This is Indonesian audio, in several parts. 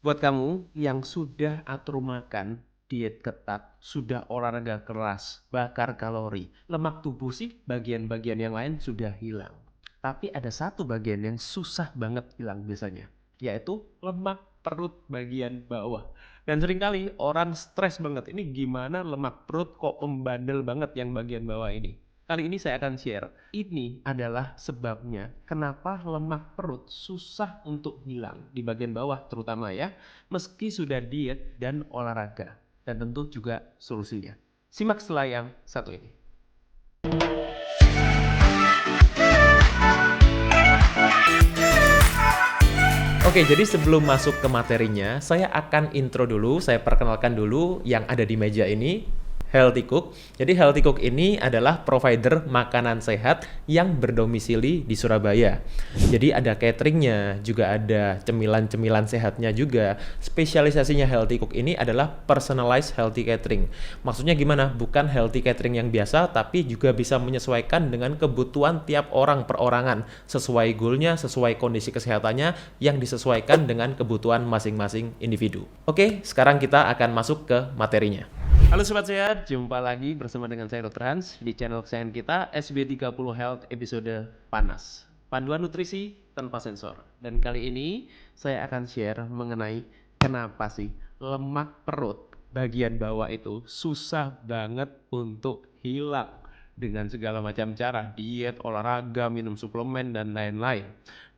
Buat kamu yang sudah atur makan, diet ketat, sudah olahraga keras, bakar kalori, lemak tubuh sih bagian-bagian yang lain sudah hilang. Tapi ada satu bagian yang susah banget hilang biasanya, yaitu lemak perut bagian bawah. Dan seringkali orang stres banget, ini gimana lemak perut kok membandel banget yang bagian bawah ini. Kali ini saya akan share, ini adalah sebabnya kenapa lemak perut susah untuk hilang di bagian bawah terutama ya, meski sudah diet dan olahraga. Dan tentu juga solusinya. Simak setelah yang satu ini. Oke, jadi sebelum masuk ke materinya, saya akan intro dulu, saya perkenalkan dulu yang ada di meja ini. Healthy Cook. Jadi Healthy Cook ini adalah provider makanan sehat yang berdomisili di Surabaya. Jadi ada cateringnya, juga ada cemilan-cemilan sehatnya juga. Spesialisasinya Healthy Cook ini adalah personalized healthy catering. Maksudnya gimana? Bukan healthy catering yang biasa, tapi juga bisa menyesuaikan dengan kebutuhan tiap orang perorangan, sesuai goalnya, sesuai kondisi kesehatannya, yang disesuaikan dengan kebutuhan masing-masing individu. Oke, sekarang kita akan masuk ke materinya. Halo Sobat Sehat, jumpa lagi bersama dengan saya Dr. Hans di channel kesayangan kita SB30 Health episode Panas, panduan nutrisi tanpa sensor. Dan kali ini saya akan share mengenai kenapa sih lemak perut bagian bawah itu susah banget untuk hilang dengan segala macam cara, diet, olahraga, minum suplemen, dan lain-lain.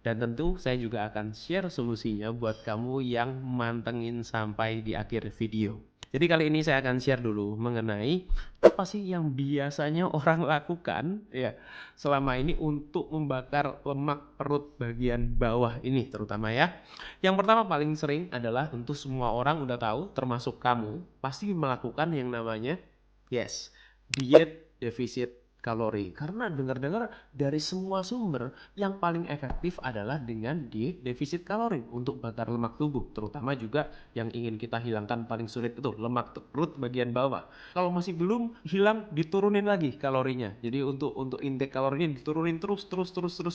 Dan tentu saya juga akan share solusinya buat kamu yang mantengin sampai di akhir video. Jadi kali ini saya akan share dulu mengenai apa sih yang biasanya orang lakukan ya selama ini untuk membakar lemak perut bagian bawah ini terutama ya. Yang pertama paling sering adalah tentu semua orang udah tahu termasuk kamu pasti melakukan yang namanya diet defisit kalori. Karena dengar-dengar dari semua sumber yang paling efektif adalah dengan diet defisit kalori untuk bakar lemak tubuh, terutama juga yang ingin kita hilangkan paling sulit itu lemak perut bagian bawah. Kalau masih belum hilang, diturunin lagi kalorinya. Jadi untuk intake kalorinya diturunin terus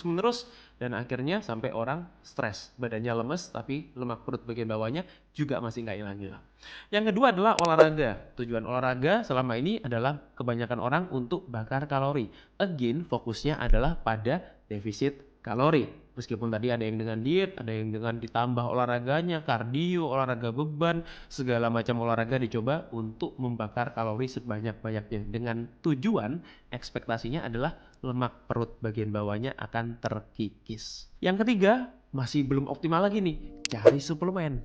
menerus dan akhirnya sampai orang stres, badannya lemes tapi lemak perut bagian bawahnya juga masih nggak hilang-hilang. Yang kedua adalah olahraga. Tujuan olahraga selama ini adalah kebanyakan orang untuk bakar kalori. Again, fokusnya adalah pada defisit kalori. Meskipun tadi ada yang dengan diet, ada yang dengan ditambah olahraganya, kardio, olahraga beban, segala macam olahraga dicoba untuk membakar kalori sebanyak-banyaknya. Dengan tujuan, ekspektasinya adalah lemak perut bagian bawahnya akan terkikis. Yang ketiga, masih belum optimal lagi nih, cari suplemen.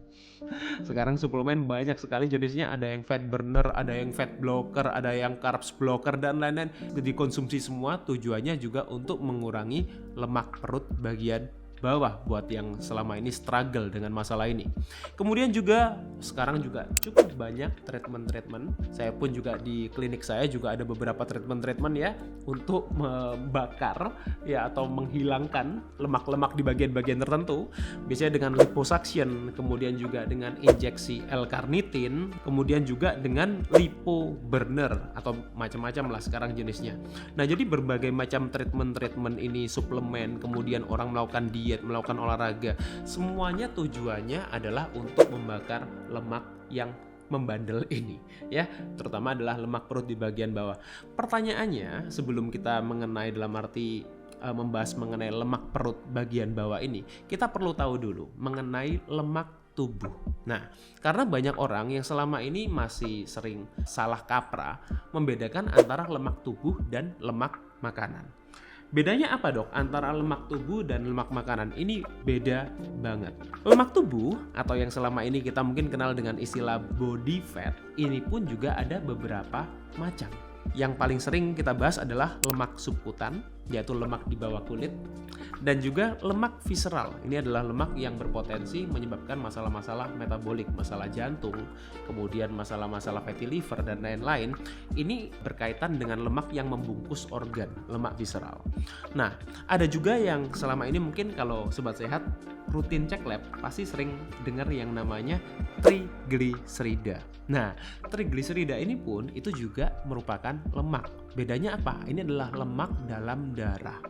Sekarang suplemen banyak sekali jenisnya, ada yang fat burner, ada yang fat blocker, ada yang carbs blocker dan lain-lain. Dikonsumsi semua tujuannya juga untuk mengurangi lemak perut bagian bawah buat yang selama ini struggle dengan masalah ini. Kemudian juga sekarang juga cukup banyak treatment. Saya pun juga di klinik saya juga ada beberapa treatment ya untuk membakar ya atau menghilangkan lemak-lemak di bagian-bagian tertentu. Biasanya dengan liposuction, kemudian juga dengan injeksi L-carnitin, kemudian juga dengan lipo burner atau macam-macam lah sekarang jenisnya. Nah, jadi berbagai macam treatment ini, suplemen, kemudian orang melakukan diet, melakukan olahraga, semuanya tujuannya adalah untuk membakar lemak yang membandel ini ya, terutama adalah lemak perut di bagian bawah. Pertanyaannya sebelum kita mengenai dalam arti membahas mengenai lemak perut bagian bawah ini, kita perlu tahu dulu mengenai lemak tubuh. Nah, karena banyak orang yang selama ini masih sering salah kaprah membedakan antara lemak tubuh dan lemak makanan. Bedanya apa dok antara lemak tubuh dan lemak makanan? Ini beda banget. Lemak tubuh atau yang selama ini kita mungkin kenal dengan istilah body fat, ini pun juga ada beberapa macam. Yang paling sering kita bahas adalah lemak subkutan, yaitu lemak di bawah kulit, dan juga lemak visceral. Ini adalah lemak yang berpotensi menyebabkan masalah-masalah metabolik, masalah jantung, kemudian masalah-masalah fatty liver dan lain-lain. Ini berkaitan dengan lemak yang membungkus organ, lemak visceral. Nah, ada juga yang selama ini mungkin kalau sobat sehat rutin cek lab pasti sering dengar yang namanya trigliserida. Nah, trigliserida ini pun itu juga merupakan lemak. Bedanya apa? Ini adalah lemak dalam darah.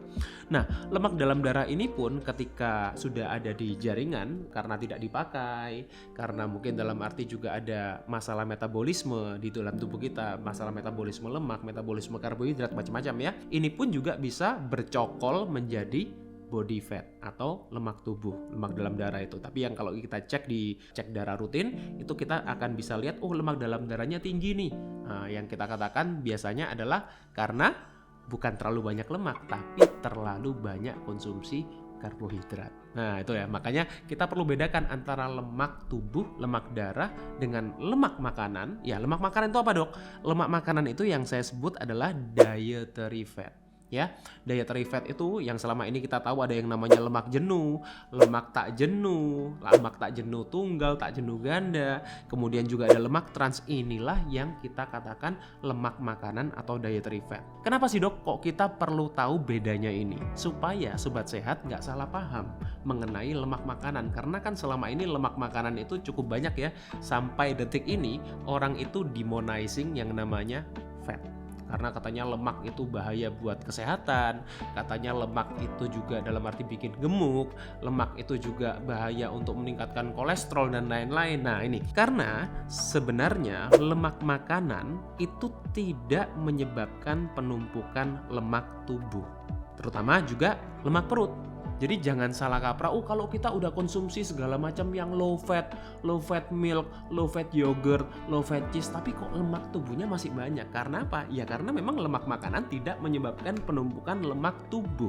Nah, lemak dalam darah ini pun ketika sudah ada di jaringan karena tidak dipakai, karena mungkin dalam arti juga ada masalah metabolisme di dalam tubuh kita, masalah metabolisme lemak, metabolisme karbohidrat, macam-macam ya. Ini pun juga bisa bercokol menjadi body fat atau lemak tubuh, lemak dalam darah itu. Tapi yang kalau kita cek darah rutin, itu kita akan bisa lihat, oh lemak dalam darahnya tinggi nih. Nah, yang kita katakan biasanya adalah karena bukan terlalu banyak lemak, tapi terlalu banyak konsumsi karbohidrat. Nah itu ya, makanya kita perlu bedakan antara lemak tubuh, lemak darah dengan lemak makanan. Ya, lemak makanan itu apa, Dok? Lemak makanan itu yang saya sebut adalah dietary fat. Ya, dietary fat itu yang selama ini kita tahu ada yang namanya lemak jenuh, lemak tak jenuh, lemak tak jenuh tunggal, tak jenuh ganda, kemudian juga ada lemak trans. Inilah yang kita katakan lemak makanan atau dietary fat. Kenapa sih, Dok, kok kita perlu tahu bedanya ini? Supaya sobat sehat nggak salah paham mengenai lemak makanan. Karena kan selama ini lemak makanan itu cukup banyak ya, sampai detik ini orang itu demonizing yang namanya fat. Karena katanya lemak itu bahaya buat kesehatan, katanya lemak itu juga dalam arti bikin gemuk, lemak itu juga bahaya untuk meningkatkan kolesterol dan lain-lain. Nah ini, karena sebenarnya lemak makanan itu tidak menyebabkan penumpukan lemak tubuh, terutama juga lemak perut. Jadi jangan salah kaprah, oh kalau kita udah konsumsi segala macam yang low fat milk, low fat yogurt, low fat cheese, tapi kok lemak tubuhnya masih banyak. Karena apa? Ya karena memang lemak makanan tidak menyebabkan penumpukan lemak tubuh.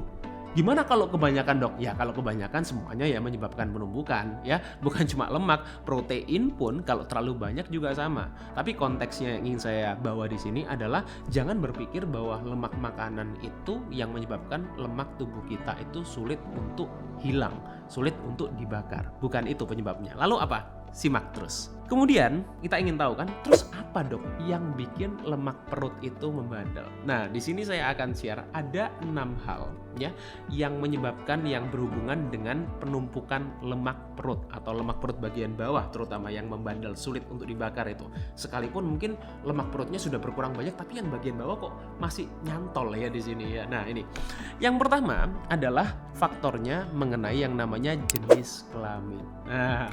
Gimana kalau kebanyakan, Dok? Ya kalau kebanyakan semuanya ya menyebabkan penumpukan ya, bukan cuma lemak, protein pun kalau terlalu banyak juga sama. Tapi konteksnya yang ingin saya bawa di sini adalah jangan berpikir bahwa lemak makanan itu yang menyebabkan lemak tubuh kita itu sulit untuk hilang, sulit untuk dibakar. Bukan itu penyebabnya. Lalu apa? Simak terus. Kemudian kita ingin tahu kan, terus apa, Dok, yang bikin lemak perut itu membandel? Nah, di sini saya akan share ada 6 hal ya yang menyebabkan, yang berhubungan dengan penumpukan lemak perut atau lemak perut bagian bawah, terutama yang membandel, sulit untuk dibakar itu. Sekalipun mungkin lemak perutnya sudah berkurang banyak, tapi yang bagian bawah kok masih nyantol ya di sini ya. Nah, ini. Yang pertama adalah faktornya mengenai yang namanya jenis kelamin. Nah,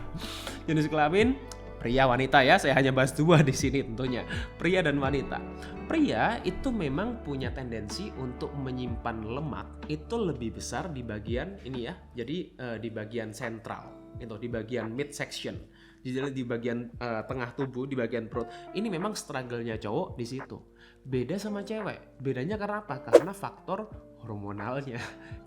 jenis kelamin pria wanita ya, saya hanya bahas dua di sini tentunya, pria dan wanita. Pria itu memang punya tendensi untuk menyimpan lemak itu lebih besar di bagian ini ya, jadi di bagian sentral, itu di bagian midsection, jadi di bagian tengah tubuh, di bagian perut. Ini memang struggle-nya cowok di situ. Beda sama cewek. Bedanya karena apa? Karena faktor hormonalnya.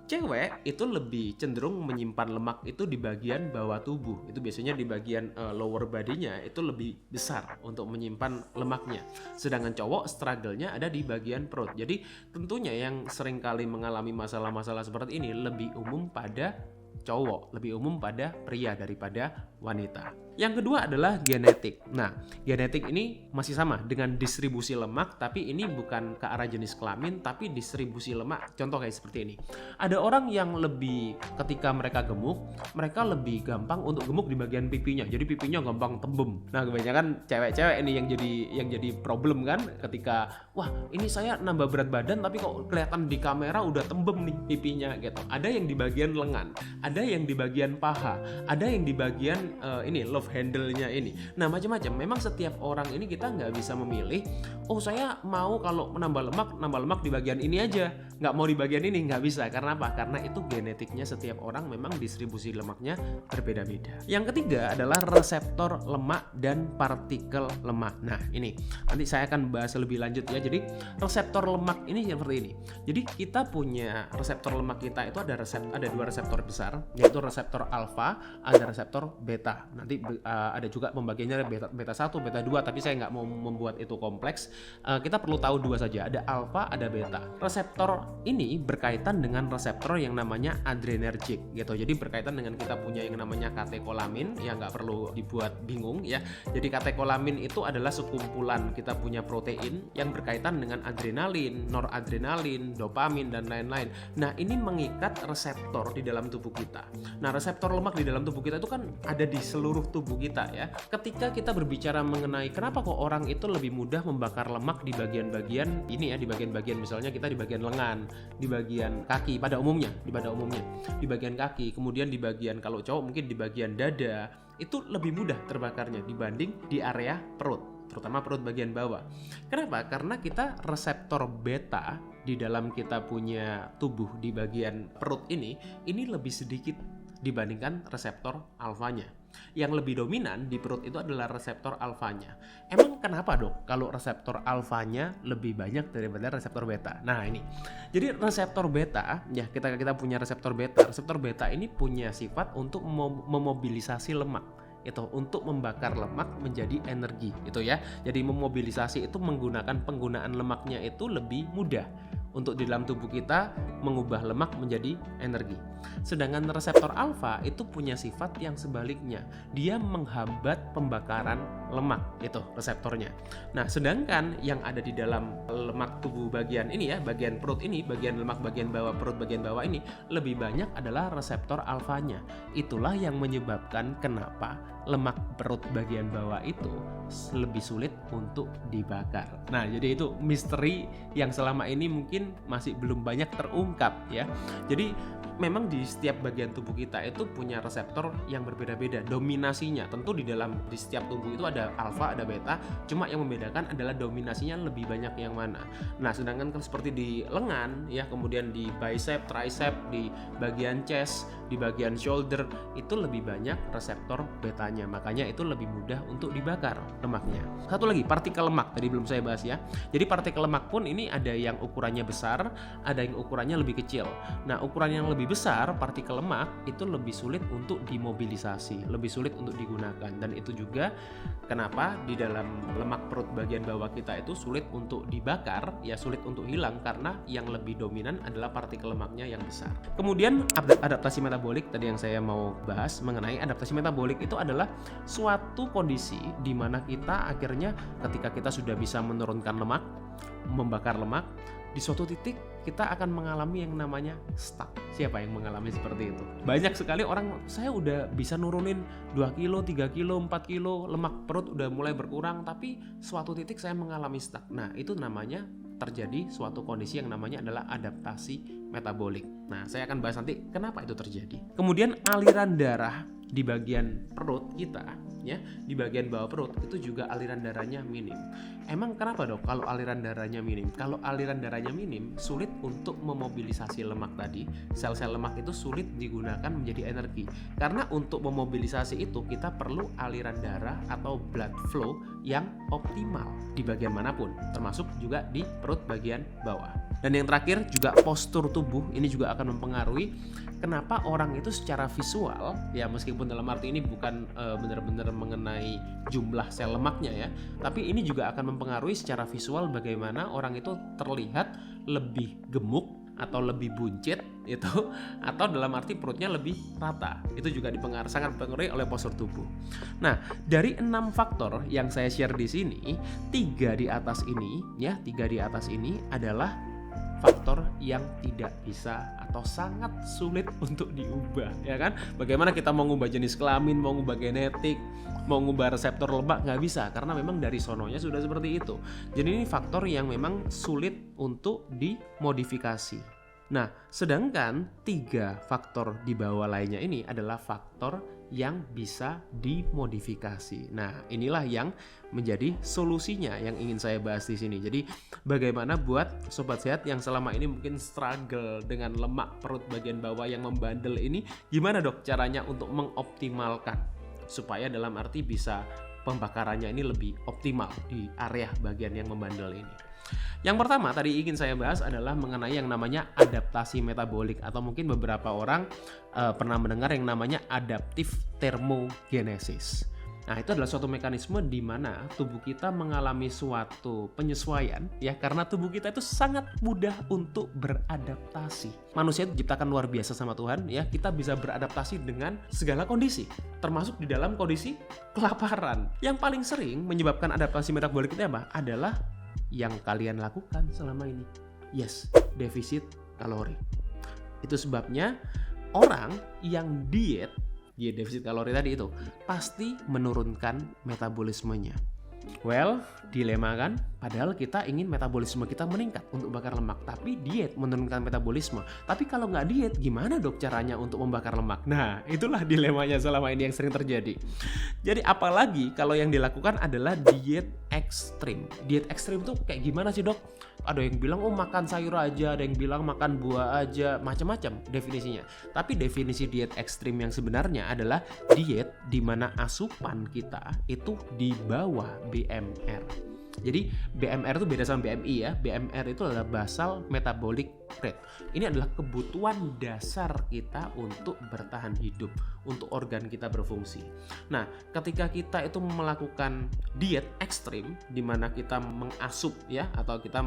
Cewek itu lebih cenderung menyimpan lemak itu di bagian bawah tubuh. Itu biasanya di bagian lower body-nya itu lebih besar untuk menyimpan lemaknya. Sedangkan cowok struggle-nya ada di bagian perut. Jadi tentunya yang seringkali mengalami masalah-masalah seperti ini lebih umum pada cowok, lebih umum pada pria daripada wanita. Yang kedua adalah genetik. Nah, genetik ini masih sama dengan distribusi lemak, tapi ini bukan ke arah jenis kelamin, tapi distribusi lemak. Contoh kayak seperti ini. Ada orang yang lebih, ketika mereka gemuk, mereka lebih gampang untuk gemuk di bagian pipinya. Jadi pipinya gampang tembem. Nah, kebanyakan cewek-cewek ini yang jadi problem kan, ketika wah, ini saya nambah berat badan tapi kok kelihatan di kamera udah tembem nih pipinya gitu. Ada yang di bagian lengan, ada yang di bagian paha, ada yang di bagian ini love handle-nya ini. Nah macam-macam. Memang setiap orang ini kita nggak bisa memilih, oh saya mau kalau nambah lemak di bagian ini aja, nggak mau di bagian ini, nggak bisa. Karena apa? Karena itu genetiknya setiap orang, memang distribusi lemaknya berbeda-beda. Yang ketiga adalah reseptor lemak dan partikel lemak. Nah ini nanti saya akan bahas lebih lanjut ya. Jadi reseptor lemak ini seperti ini. Jadi kita punya reseptor lemak kita itu ada dua reseptor besar, yaitu reseptor alfa, ada reseptor beta. Nanti ada juga pembagiannya beta 1, beta 2, tapi saya nggak mau membuat itu kompleks. Kita perlu tahu dua saja, ada alfa, ada beta. Reseptor ini berkaitan dengan reseptor yang namanya adrenergic gitu. Jadi berkaitan dengan kita punya yang namanya katekolamin, ya nggak perlu dibuat bingung ya. Jadi katekolamin itu adalah sekumpulan kita punya protein yang berkaitan dengan adrenalin, noradrenalin, dopamin dan lain-lain. Nah ini mengikat reseptor di dalam tubuh kita. Nah, reseptor lemak di dalam tubuh kita itu kan ada di seluruh tubuh kita ya. Ketika kita berbicara mengenai kenapa kok orang itu lebih mudah membakar lemak di bagian-bagian ini ya, di bagian-bagian misalnya kita di bagian lengan, di bagian kaki pada umumnya, di bagian kaki, kemudian di bagian kalau cowok mungkin di bagian dada, itu lebih mudah terbakarnya dibanding di area perut, terutama perut bagian bawah. Kenapa? Karena kita reseptor beta di dalam kita punya tubuh di bagian perut ini lebih sedikit dibandingkan reseptor alfanya. Yang lebih dominan di perut itu adalah reseptor alfanya. Emang kenapa dok kalau reseptor alfanya lebih banyak daripada reseptor beta? Nah ini, jadi reseptor beta ya, kita punya reseptor beta. Reseptor beta ini punya sifat untuk memobilisasi lemak, itu untuk membakar lemak menjadi energi itu ya. Jadi memobilisasi itu penggunaan lemaknya itu lebih mudah untuk di dalam tubuh kita mengubah lemak menjadi energi. Sedangkan reseptor alfa itu punya sifat yang sebaliknya. Dia menghambat pembakaran lemak, itu reseptornya. Nah, sedangkan yang ada di dalam lemak tubuh bagian ini ya, bagian perut ini, bagian lemak bagian bawah perut bagian bawah ini lebih banyak adalah reseptor alfanya. Itulah yang menyebabkan kenapa lemak perut bagian bawah itu lebih sulit untuk dibakar. Nah, jadi itu misteri yang selama ini mungkin masih belum banyak terungkap ya. Jadi memang di setiap bagian tubuh kita itu punya reseptor yang berbeda-beda dominasinya. Tentu di setiap tubuh itu ada alfa, ada beta, cuma yang membedakan adalah dominasinya lebih banyak yang mana. Nah, sedangkan kalau seperti di lengan ya, kemudian di bicep, tricep, di bagian chest, di bagian shoulder itu lebih banyak reseptor betanya. Makanya itu lebih mudah untuk dibakar lemaknya. Satu lagi, partikel lemak tadi belum saya bahas ya. Jadi partikel lemak pun ini ada yang ukurannya besar, ada yang ukurannya lebih kecil. Nah, ukuran yang lebih besar, partikel lemak itu lebih sulit untuk dimobilisasi, lebih sulit untuk digunakan. Dan itu juga kenapa di dalam lemak perut bagian bawah kita itu sulit untuk dibakar, ya sulit untuk hilang karena yang lebih dominan adalah partikel lemaknya yang besar. Kemudian adaptasi metabolik tadi yang saya mau bahas mengenai adaptasi metabolik itu adalah suatu kondisi di mana kita akhirnya ketika kita sudah bisa menurunkan lemak, membakar lemak, di suatu titik kita akan mengalami yang namanya stuck. Siapa yang mengalami seperti itu? Banyak sekali orang, saya udah bisa nurunin 2 kilo, 3 kilo, 4 kilo, lemak perut udah mulai berkurang, tapi suatu titik saya mengalami stuck. Nah, itu namanya terjadi suatu kondisi yang namanya adalah adaptasi metabolik. Nah, saya akan bahas nanti kenapa itu terjadi. Kemudian aliran darah di bagian perut kita ya, di bagian bawah perut itu juga aliran darahnya minim. Emang kenapa dok kalau aliran darahnya minim? Kalau aliran darahnya minim, sulit untuk memobilisasi lemak tadi. Sel-sel lemak itu sulit digunakan menjadi energi. Karena untuk memobilisasi itu kita perlu aliran darah atau blood flow yang optimal di bagian manapun, termasuk juga di perut bagian bawah. Dan yang terakhir juga postur tubuh ini juga akan mempengaruhi kenapa orang itu secara visual ya, meskipun dalam arti ini bukan benar-benar mengenai jumlah sel lemaknya ya, tapi ini juga akan mempengaruhi secara visual bagaimana orang itu terlihat lebih gemuk atau lebih buncit itu, atau dalam arti perutnya lebih rata. Itu juga sangat dipengaruhi oleh postur tubuh. Nah, dari 6 faktor yang saya share di sini, 3 di atas ini adalah faktor yang tidak bisa atau sangat sulit untuk diubah, ya kan? Bagaimana kita mau ngubah jenis kelamin, mau ngubah genetik, mau ngubah reseptor lemak, nggak bisa karena memang dari sononya sudah seperti itu. Jadi ini faktor yang memang sulit untuk dimodifikasi. Nah, sedangkan 3 faktor di bawah lainnya ini adalah faktor yang bisa dimodifikasi. Nah, inilah yang menjadi solusinya yang ingin saya bahas di sini. Jadi, bagaimana buat sobat sehat yang selama ini mungkin struggle dengan lemak perut bagian bawah yang membandel ini, gimana dok caranya untuk mengoptimalkan supaya dalam arti bisa pembakarannya ini lebih optimal di area bagian yang membandel ini. Yang pertama tadi ingin saya bahas adalah mengenai yang namanya adaptasi metabolik, atau mungkin beberapa orang pernah mendengar yang namanya adaptif thermogenesis. Nah, itu adalah suatu mekanisme di mana tubuh kita mengalami suatu penyesuaian ya, karena tubuh kita itu sangat mudah untuk beradaptasi. Manusia itu diciptakan luar biasa sama Tuhan ya, kita bisa beradaptasi dengan segala kondisi, termasuk di dalam kondisi kelaparan. Yang paling sering menyebabkan adaptasi metabolik itu apa? Adalah yang kalian lakukan selama ini. Yes, defisit kalori. Itu sebabnya orang yang diet defisit kalori tadi itu pasti menurunkan metabolismenya. Well, dilema kan? Padahal kita ingin metabolisme kita meningkat untuk bakar lemak, tapi diet menurunkan metabolisme. Tapi kalau nggak diet, gimana dok caranya untuk membakar lemak? Nah, itulah dilemanya selama ini yang sering terjadi. Jadi apalagi kalau yang dilakukan adalah diet ekstrim. Diet ekstrim tuh kayak gimana sih dok? Ada yang bilang oh makan sayur aja, ada yang bilang makan buah aja, macam-macam definisinya. Tapi definisi diet ekstrim yang sebenarnya adalah diet di mana asupan kita itu di bawah BMR. Jadi BMR itu beda sama BMI ya. BMR itu adalah basal metabolic rate. Ini adalah kebutuhan dasar kita untuk bertahan hidup, untuk organ kita berfungsi. Nah, ketika kita itu melakukan diet ekstrim di mana kita mengasup ya atau kita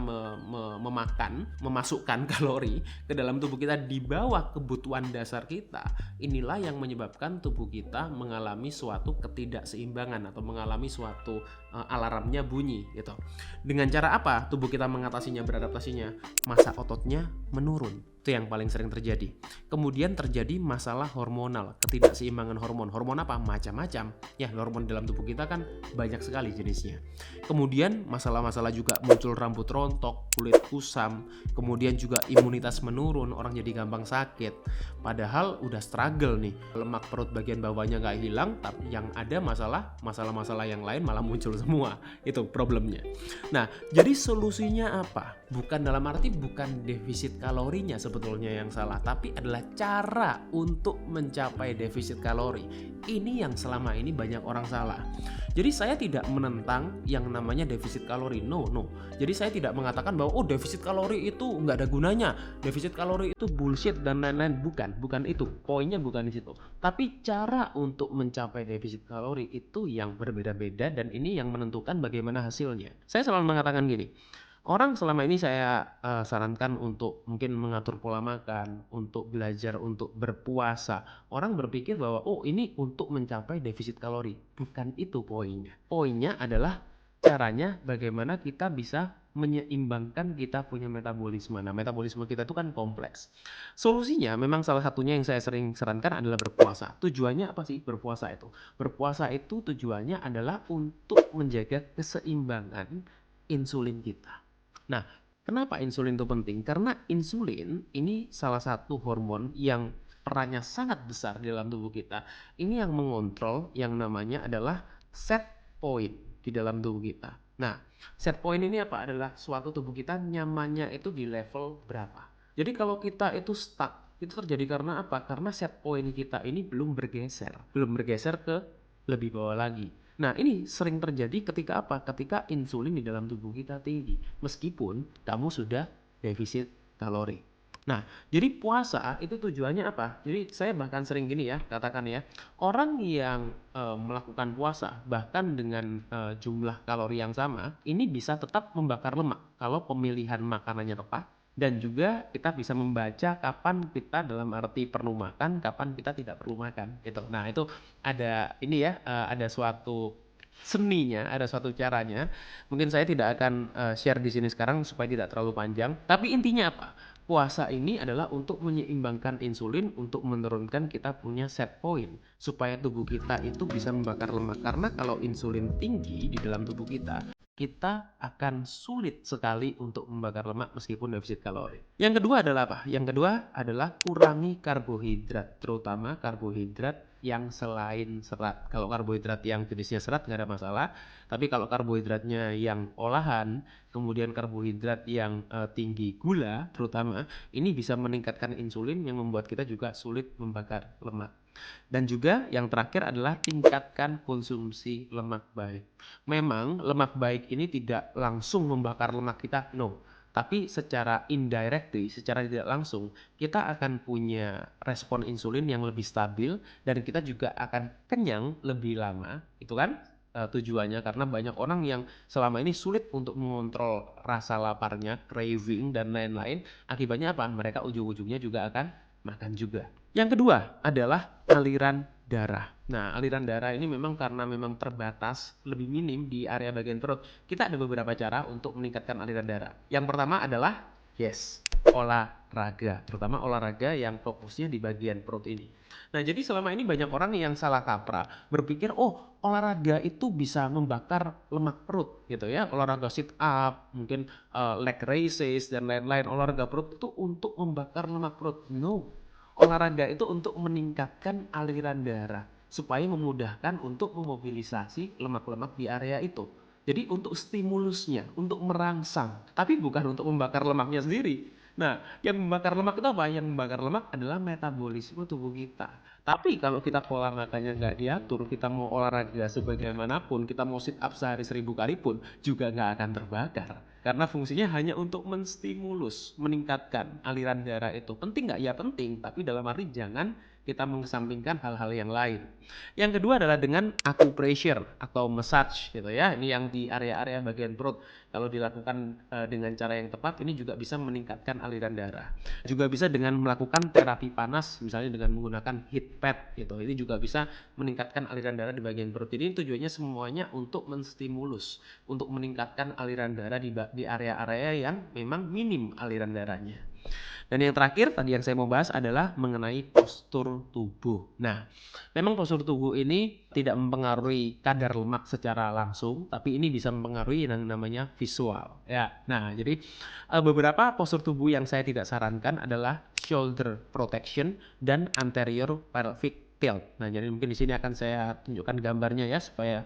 memasukkan kalori ke dalam tubuh kita di bawah kebutuhan dasar kita, inilah yang menyebabkan tubuh kita mengalami suatu ketidakseimbangan atau mengalami suatu alarmnya bunyi gitu. Dengan cara apa tubuh kita mengatasinya, beradaptasinya? Massa ototnya menurun. Itu yang paling sering terjadi. Kemudian terjadi masalah hormonal, ketidakseimbangan hormon. Hormon apa? Macam-macam. Ya, hormon dalam tubuh kita kan banyak sekali jenisnya. Kemudian masalah-masalah juga muncul rambut rontok, kulit kusam, kemudian juga imunitas menurun, orang jadi gampang sakit. Padahal udah struggle nih, lemak perut bagian bawahnya nggak hilang, tapi yang ada masalah-masalah yang lain malah muncul semua. Itu problemnya. Nah, jadi solusinya apa? Bukan dalam arti bukan defisit kalorinya sebetulnya yang salah, tapi adalah cara untuk mencapai defisit kalori. Ini yang selama ini banyak orang salah. Jadi saya tidak menentang yang namanya defisit kalori, no. Jadi saya tidak mengatakan bahwa defisit kalori itu nggak ada gunanya, defisit kalori itu bullshit dan lain-lain. Bukan itu, poinnya bukan di situ. Tapi cara untuk mencapai defisit kalori itu yang berbeda-beda dan ini yang menentukan bagaimana hasilnya. Saya selalu mengatakan gini. Orang selama ini saya sarankan untuk mungkin mengatur pola makan, untuk belajar untuk berpuasa. Orang berpikir bahwa ini untuk mencapai defisit kalori. Bukan itu poinnya. Poinnya adalah caranya bagaimana kita bisa menyeimbangkan kita punya metabolisme. Nah, metabolisme kita itu kan kompleks. Solusinya memang salah satunya yang saya sering sarankan adalah berpuasa. Tujuannya apa sih berpuasa itu? Berpuasa itu tujuannya adalah untuk menjaga keseimbangan insulin kita. Nah, kenapa insulin itu penting? Karena insulin ini salah satu hormon yang perannya sangat besar di dalam tubuh kita. Ini yang mengontrol yang namanya adalah set point di dalam tubuh kita. Nah, set point ini apa? Adalah suatu tubuh kita nyamannya itu di level berapa. Jadi kalau kita itu stuck, itu terjadi karena apa? Karena set point kita ini belum bergeser ke lebih bawah lagi. Nah, ini sering terjadi ketika apa? Ketika insulin di dalam tubuh kita tinggi, meskipun kamu sudah defisit kalori. Nah, jadi puasa itu tujuannya apa? Jadi saya bahkan sering gini ya, katakan ya, orang yang melakukan puasa bahkan dengan jumlah kalori yang sama, ini bisa tetap membakar lemak kalau pemilihan makanannya tepat. Dan juga kita bisa membaca kapan kita dalam arti perlu makan, kapan kita tidak perlu makan gitu. Nah, itu ada ini ya, ada suatu seninya, ada suatu caranya. Mungkin saya tidak akan share di sini sekarang supaya tidak terlalu panjang. Tapi intinya apa? Puasa ini adalah untuk menyeimbangkan insulin, untuk menurunkan kita punya set point supaya tubuh kita itu bisa membakar lemak. Karena kalau insulin tinggi di dalam tubuh kita akan sulit sekali untuk membakar lemak meskipun defisit kalori. Yang kedua adalah apa? Yang kedua adalah kurangi karbohidrat, terutama karbohidrat yang selain serat. Kalau karbohidrat yang jenisnya serat nggak ada masalah, tapi kalau karbohidratnya yang olahan, kemudian karbohidrat yang tinggi gula terutama, ini bisa meningkatkan insulin yang membuat kita juga sulit membakar lemak. Dan juga yang terakhir adalah tingkatkan konsumsi lemak baik. Memang lemak baik ini tidak langsung membakar lemak kita, no. Tapi secara indirectly, secara tidak langsung, kita akan punya respon insulin yang lebih stabil dan kita juga akan kenyang lebih lama, itu kan tujuannya. Karena banyak orang yang selama ini sulit untuk mengontrol rasa laparnya, craving dan lain-lain. Akibatnya apa? Mereka ujung-ujungnya juga akan makan juga. Yang kedua adalah aliran darah. Nah, aliran darah ini memang karena memang terbatas, lebih minim di area bagian perut. Kita ada beberapa cara untuk meningkatkan aliran darah. Yang pertama adalah Yes, olahraga, terutama olahraga yang fokusnya di bagian perut ini. Nah, jadi selama ini banyak orang yang salah kaprah, berpikir, oh olahraga itu bisa membakar lemak perut gitu ya, olahraga sit up, mungkin leg raises dan lain-lain, olahraga perut itu untuk membakar lemak perut. No, olahraga itu untuk meningkatkan aliran darah, supaya memudahkan untuk memobilisasi lemak-lemak di area itu. Jadi untuk stimulusnya, untuk merangsang, tapi bukan untuk membakar lemaknya sendiri. Nah, yang membakar lemak itu apa? Yang membakar lemak adalah metabolisme tubuh kita. Tapi kalau kita pola makannya nggak diatur, kita mau olahraga sebagaimanapun, kita mau sit up sehari 1000 kali pun, juga nggak akan terbakar. Karena fungsinya hanya untuk menstimulus, meningkatkan aliran darah itu. Penting nggak? Ya penting, tapi dalam arti jangan kita mengesampingkan hal-hal yang lain. Yang kedua adalah dengan acupressure atau massage gitu ya. Ini yang di area-area bagian perut. Kalau dilakukan dengan cara yang tepat, ini juga bisa meningkatkan aliran darah. Juga bisa dengan melakukan terapi panas, misalnya dengan menggunakan heat pad gitu. Ini juga bisa meningkatkan aliran darah di bagian perut. Jadi tujuannya semuanya untuk menstimulus, untuk meningkatkan aliran darah di area-area yang memang minim aliran darahnya. Dan yang terakhir tadi yang saya mau bahas adalah mengenai postur tubuh. Nah, memang postur tubuh ini tidak mempengaruhi kadar lemak secara langsung, tapi ini bisa mempengaruhi yang namanya visual. Ya, nah jadi beberapa postur tubuh yang saya tidak sarankan adalah shoulder protection dan anterior pelvic tilt. Nah, jadi mungkin di sini akan saya tunjukkan gambarnya ya supaya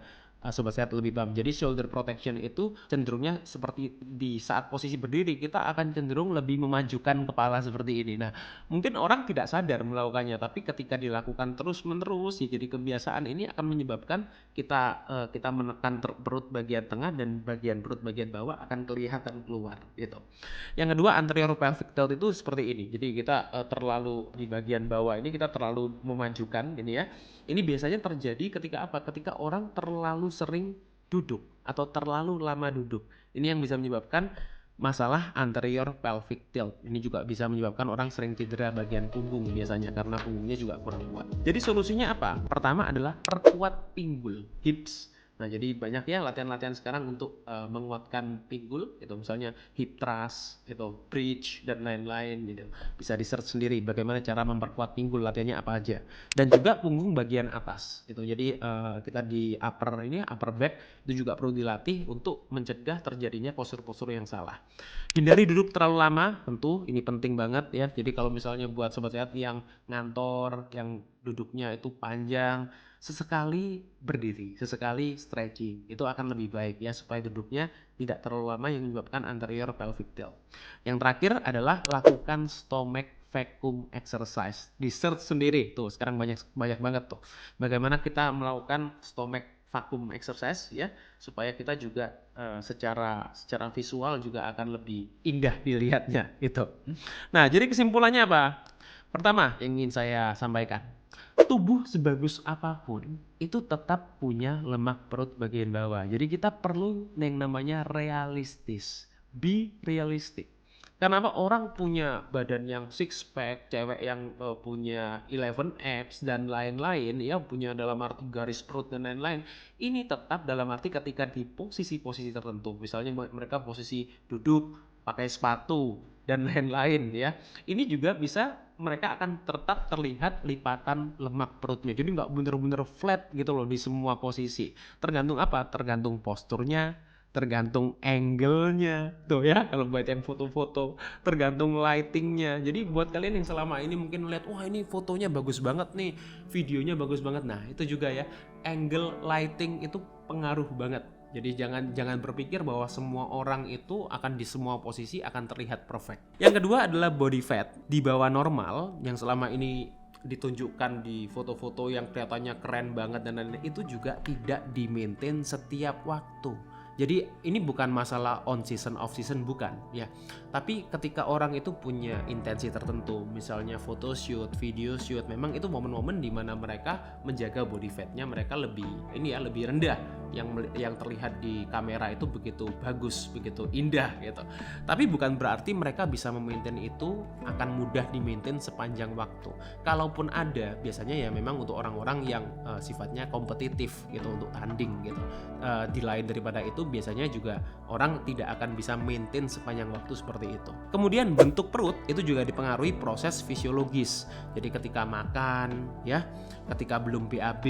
sobat sehat lebih paham. Jadi shoulder protection itu cenderungnya seperti di saat posisi berdiri kita akan cenderung lebih memajukan kepala seperti ini. Nah, mungkin orang tidak sadar melakukannya, tapi ketika dilakukan terus-menerus ya jadi kebiasaan, ini akan menyebabkan kita menekan perut bagian tengah dan bagian perut bagian bawah akan kelihatan keluar gitu. Yang kedua, anterior pelvic tilt itu seperti ini. Jadi kita terlalu di bagian bawah ini kita terlalu memajukan ini ya. Ini biasanya terjadi ketika apa? Ketika orang terlalu sering duduk atau terlalu lama duduk. Ini yang bisa menyebabkan masalah anterior pelvic tilt. Ini juga bisa menyebabkan orang sering cedera bagian punggung biasanya karena punggungnya juga kurang kuat. Jadi solusinya apa? Pertama adalah perkuat pinggul, hips. Nah, jadi banyak ya latihan-latihan sekarang untuk menguatkan pinggul, itu misalnya hip thrust, itu bridge dan lain-lain gitu. Bisa di-search sendiri bagaimana cara memperkuat pinggul, latihannya apa aja. Dan juga punggung bagian atas itu. Jadi kita di upper back itu juga perlu dilatih untuk mencegah terjadinya postur-postur yang salah. Hindari duduk terlalu lama, tentu ini penting banget ya. Jadi kalau misalnya buat sobat sehat yang ngantor, yang duduknya itu panjang, sesekali berdiri, sesekali stretching, itu akan lebih baik ya supaya duduknya tidak terlalu lama yang menyebabkan anterior pelvic tilt. Yang terakhir adalah lakukan stomach vacuum exercise. Di search sendiri tuh sekarang banyak banget tuh bagaimana kita melakukan stomach vacuum exercise ya supaya kita juga secara visual juga akan lebih indah dilihatnya gitu. Nah, jadi kesimpulannya apa? Pertama yang ingin saya sampaikan, tubuh sebagus apapun itu tetap punya lemak perut bagian bawah. Jadi kita perlu yang namanya realistis. Be realistic. Kenapa orang punya badan yang six pack, cewek yang punya 11 abs dan lain-lain ya, punya dalam arti garis perut dan lain-lain. Ini tetap dalam arti ketika di posisi-posisi tertentu. Misalnya mereka posisi duduk, pakai sepatu dan lain-lain ya. Ini juga bisa mereka akan tetap terlihat lipatan lemak perutnya. Jadi nggak bener-bener flat gitu loh di semua posisi. Tergantung apa? Tergantung posturnya, tergantung angle-nya tuh ya kalau buat yang foto-foto, tergantung lighting-nya. Jadi buat kalian yang selama ini mungkin lihat wah ini fotonya bagus banget nih, videonya bagus banget. Nah, itu juga ya, angle lighting itu pengaruh banget. Jadi jangan berpikir bahwa semua orang itu akan di semua posisi akan terlihat perfect. Yang kedua adalah body fat di bawah normal yang selama ini ditunjukkan di foto-foto yang kelihatannya keren banget dan lain-lain, itu juga tidak di-maintain setiap waktu. Jadi ini bukan masalah on season off season, bukan ya. Tapi ketika orang itu punya intensi tertentu, misalnya photo shoot, video shoot, memang itu momen-momen di mana mereka menjaga body fatnya mereka lebih rendah yang terlihat di kamera itu begitu bagus, begitu indah gitu. Tapi bukan berarti mereka bisa memaintain itu akan mudah dimaintain sepanjang waktu. Kalaupun ada, biasanya ya memang untuk orang-orang yang sifatnya kompetitif gitu, untuk tanding gitu. Di lain daripada itu, biasanya juga orang tidak akan bisa maintain sepanjang waktu seperti itu. Kemudian bentuk perut itu juga dipengaruhi proses fisiologis. Jadi ketika makan ya, ketika belum BAB,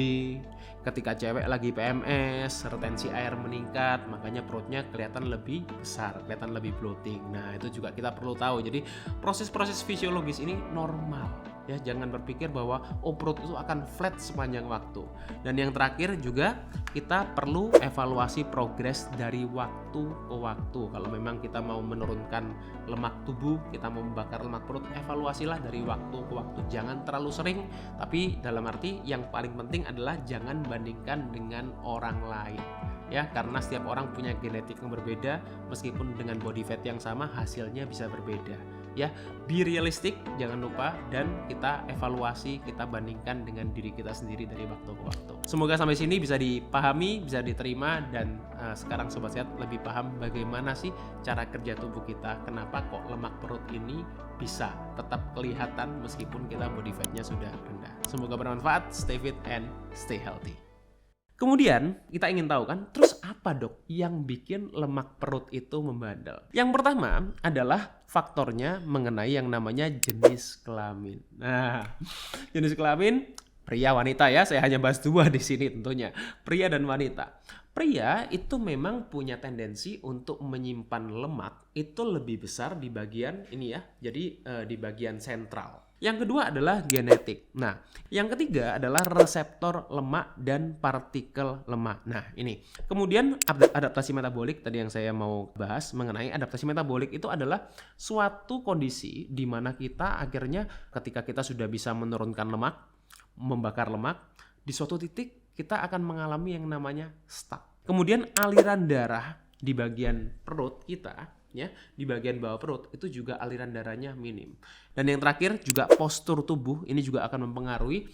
ketika cewek lagi PMS, retensi air meningkat, makanya perutnya kelihatan lebih besar, kelihatan lebih bloating. Nah, itu juga kita perlu tahu. Jadi proses-proses fisiologis ini normal. Ya, jangan berpikir bahwa perut itu akan flat sepanjang waktu. Dan yang terakhir juga kita perlu evaluasi progres dari waktu ke waktu. Kalau memang kita mau menurunkan lemak tubuh, kita mau membakar lemak perut, evaluasilah dari waktu ke waktu. Jangan terlalu sering, tapi dalam arti yang paling penting adalah jangan bandingkan dengan orang lain. Ya, karena setiap orang punya genetik yang berbeda, meskipun dengan body fat yang sama hasilnya bisa berbeda. Ya, be realistic, jangan lupa, dan kita evaluasi, kita bandingkan dengan diri kita sendiri dari waktu ke waktu. Semoga sampai sini bisa dipahami, bisa diterima, dan sekarang Sobat Sehat lebih paham bagaimana sih cara kerja tubuh kita, kenapa kok lemak perut ini bisa tetap kelihatan meskipun kita body fatnya sudah rendah. Semoga bermanfaat, stay fit and stay healthy. Kemudian kita ingin tahu kan, terus apa dok yang bikin lemak perut itu membandel? Yang pertama adalah faktornya mengenai yang namanya jenis kelamin. Nah, jenis kelamin pria wanita ya, saya hanya bahas dua di sini tentunya, pria dan wanita. Pria itu memang punya tendensi untuk menyimpan lemak itu lebih besar di bagian ini ya, jadi di bagian sentral. Yang kedua adalah genetik. Nah, yang ketiga adalah reseptor lemak dan partikel lemak. Nah, ini. Kemudian adaptasi metabolik tadi yang saya mau bahas mengenai adaptasi metabolik itu adalah suatu kondisi di mana kita akhirnya ketika kita sudah bisa menurunkan lemak, membakar lemak, di suatu titik kita akan mengalami yang namanya stuck. Kemudian aliran darah di bagian perut kita ya, di bagian bawah perut itu juga aliran darahnya minim. Dan yang terakhir juga postur tubuh ini juga akan mempengaruhi